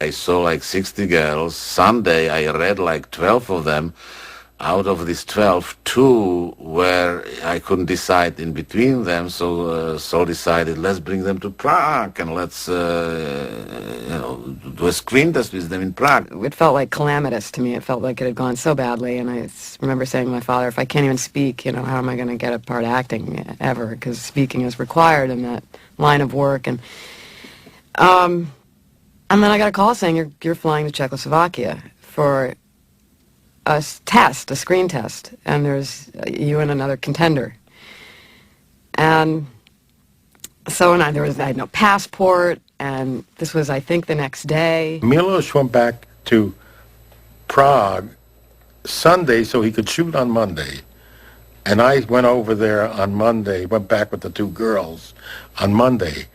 I saw like 60 girls. Sunday, I read like 12 of them. Out of these 12, two were I couldn't decide in between them, so decided let's bring them to Prague and let's do a screen test with them in Prague. It felt like calamitous to me. It felt like it had gone so badly, and I remember saying to my father, if I can't even speak, how am I going to get a part acting ever? Because speaking is required in that line of work. And then I got a call saying you're flying to Czechoslovakia for a test, a screen test, and there's you and another contender. And so I had no passport, and this was, I think, the next day. Milos went back to Prague Sunday so he could shoot on Monday. And I went over there on Monday, went back with the two girls on Monday.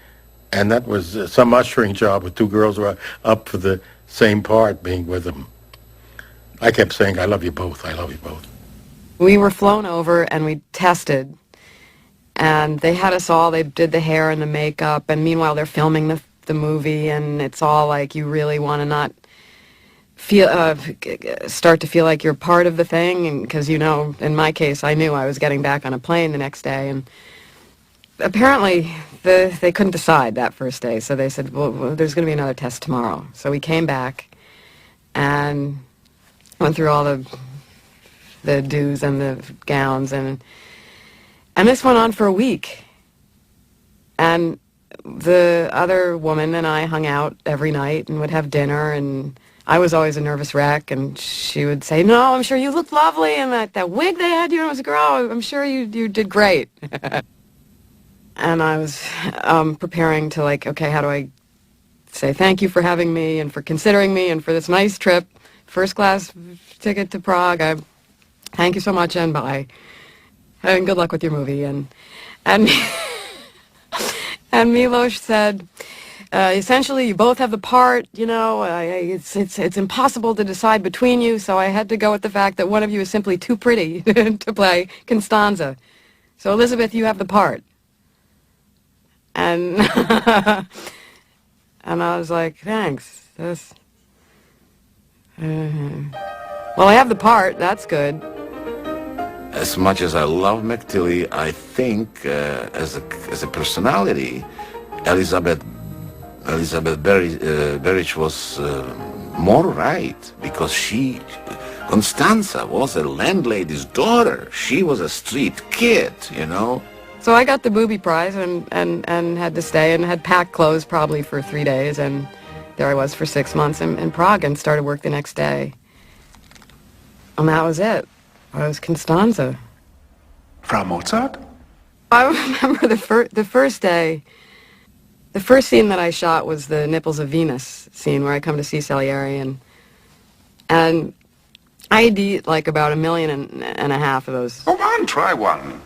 And that was some ushering job with two girls who were up for the same part, being with him. I kept saying, I love you both, I love you both. We were flown over and we tested, and they had us all, they did the hair and the makeup, and meanwhile they're filming the movie, and it's all like you really want to not feel, start to feel like you're part of the thing, because in my case, I knew I was getting back on a plane the next day, and apparently they couldn't decide that first day, so they said, well, there's going to be another test tomorrow. So we came back and went through all the do's and the gowns, and this went on for a week. And the other woman and I hung out every night and would have dinner, and I was always a nervous wreck, and she would say, no, I'm sure you look lovely, and that wig they had you as a girl, I'm sure you did great. And I was preparing to, okay, how do I say thank you for having me and for considering me and for this nice trip, first class ticket to Prague. Thank you so much, and bye. And good luck with your movie. And and Milos said, essentially, you both have the part. It's impossible to decide between you. So I had to go with the fact that one of you is simply too pretty to play Constanza. So Elizabeth, you have the part. And and I was like, thanks. Well, I have the part. That's good. As much as I love McTilly, I think as a personality, Elizabeth Berich was more right, because Constanza was a landlady's daughter. She was a street kid, So I got the booby prize and had to stay and had packed clothes probably for 3 days, and there I was for 6 months in Prague and started work the next day. And that was it. I was Constanza. Frau Mozart? I remember the first day, the first scene that I shot was the Nipples of Venus scene where I come to see Salieri, and I'd eat like about 1.5 million of those. Go on, try one.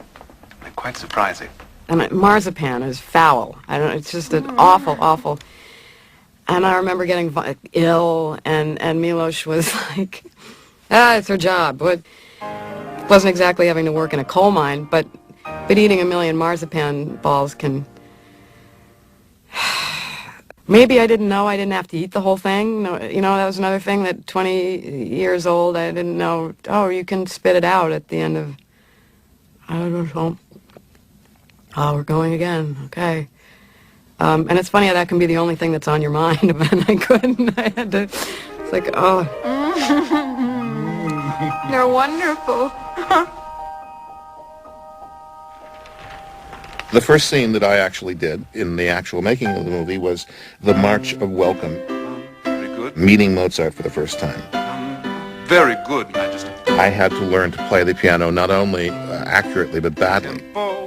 They're quite surprising. And marzipan is foul. It's just an awful. And I remember getting ill, and Milos was like, it's her job. But wasn't exactly having to work in a coal mine, but eating 1 million marzipan balls can... Maybe I didn't know I didn't have to eat the whole thing. No, that was another thing that 20 years old, I didn't know, you can spit it out at the end of... I don't know. Oh, we're going again. Okay. And it's funny how that can be the only thing that's on your mind, and I couldn't. I had to... It's like, oh... They're wonderful. The first scene that I actually did in the actual making of the movie was the March of Welcome, Very good. meeting Mozart for the first time. Very good, Majesty. I had to learn to play the piano not only accurately but badly.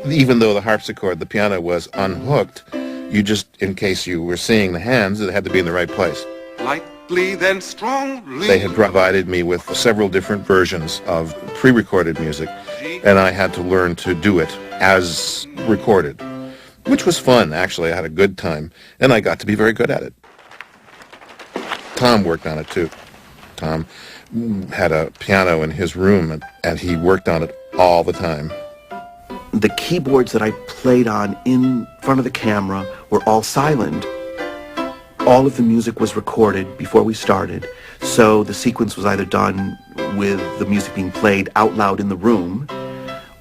Even though the harpsichord, the piano was unhooked, you just, in case you were seeing the hands, it had to be in the right place. Lightly, then strongly. They had provided me with several different versions of pre-recorded music, and I had to learn to do it as recorded, which was fun, actually. I had a good time, and I got to be very good at it. Tom worked on it, too. Tom had a piano in his room, and he worked on it all the time. The keyboards that I played on in front of the camera were all silent. all of the music was recorded before we started, so the sequence was either done with the music being played out loud in the room,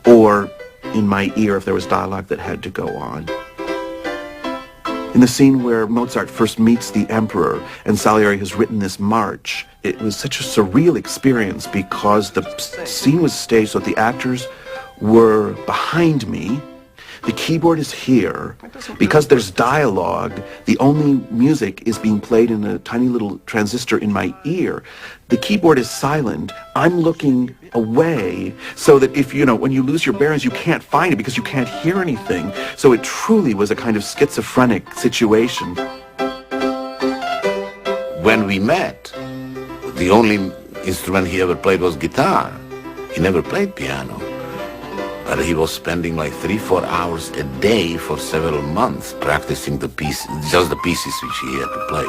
or in my ear if there was dialogue that had to go on. In the scene where Mozart first meets the emperor and Salieri has written this march, it was such a surreal experience because the scene was staged so that the actors were behind me. The keyboard is here. Because there's dialogue, the only music is being played in a tiny little transistor in my ear. The keyboard is silent. I'm looking away so that if, when you lose your bearings, you can't find it because you can't hear anything. So it truly was a kind of schizophrenic situation. When we met, the only instrument he ever played was guitar. He never played piano. But he was spending like 3-4 hours a day for several months practicing the pieces, just the pieces which he had to play.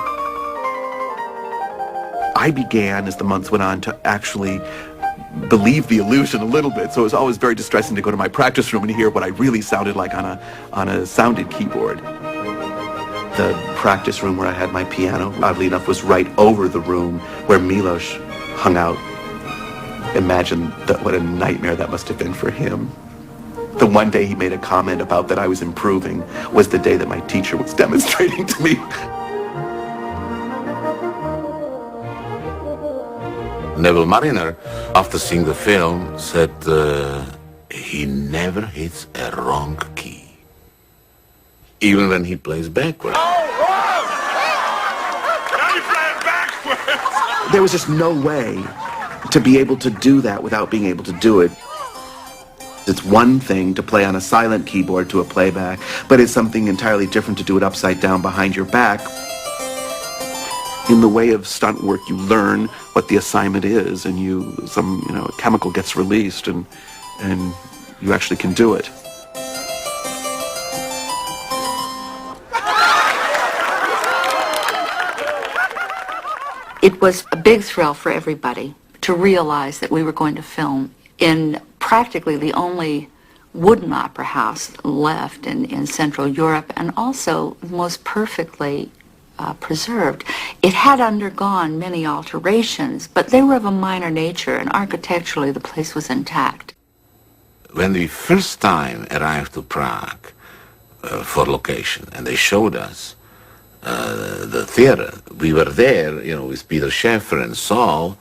I began, as the months went on, to actually believe the illusion a little bit. So it was always very distressing to go to my practice room and hear what I really sounded like on a sounded keyboard. The practice room where I had my piano, oddly enough, was right over the room where Milos hung out. Imagine what a nightmare that must have been for him. The one day he made a comment about that I was improving was the day that my teacher was demonstrating to me. Neville Mariner, after seeing the film, said he never hits a wrong key, even when he plays backwards. There was just no way to be able to do that without being able to do it. It's one thing to play on a silent keyboard to a playback, but it's something entirely different to do it upside down behind your back. In the way of stunt work, you learn what the assignment is, and a chemical gets released, and you actually can do it. It was a big thrill for everybody to realize that we were going to film in practically the only wooden opera house left in Central Europe, and also the most perfectly preserved. It had undergone many alterations, but they were of a minor nature, and architecturally the place was intact. When we first time arrived to Prague for location, and they showed us the theater, we were there, with Peter Shaffer and Saul,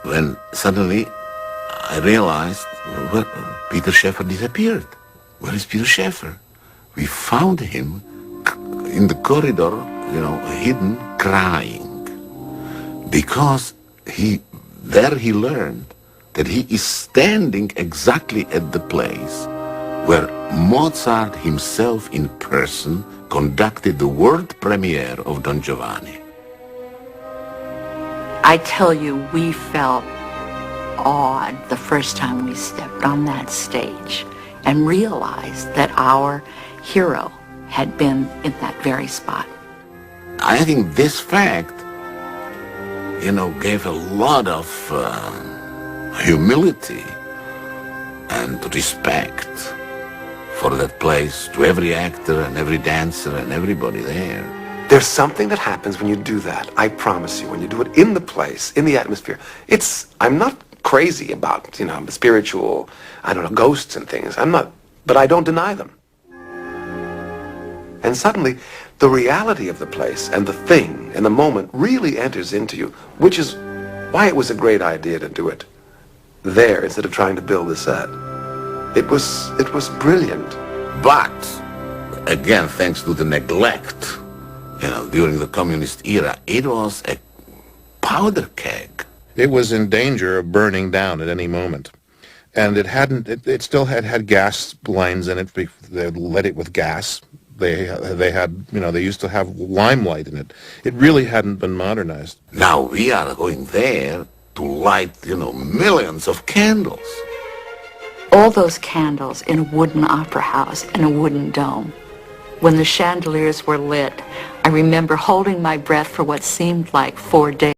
when suddenly I realized, well, Peter Shaffer disappeared. Where is Peter Shaffer? We found him in the corridor, hidden, crying. Because he learned that he is standing exactly at the place where Mozart himself in person conducted the world premiere of Don Giovanni. I tell you, we felt awed the first time we stepped on that stage and realized that our hero had been in that very spot. I think this fact, gave a lot of humility and respect for that place to every actor and every dancer and everybody there. There's something that happens when you do that, I promise you, when you do it in the place, in the atmosphere. I'm not crazy about, spiritual, ghosts and things. But I don't deny them. And suddenly, the reality of the place and the thing and the moment really enters into you, which is why it was a great idea to do it there instead of trying to build a set. It was brilliant. But, again, thanks to the neglect, during the communist era, it was a powder keg. It was in danger of burning down at any moment. And it still had gas lines in it. They lit it with gas. They had, they used to have limelight in it. It really hadn't been modernized. Now we are going there to light, millions of candles. All those candles in a wooden opera house in a wooden dome. When the chandeliers were lit, I remember holding my breath for what seemed like 4 days.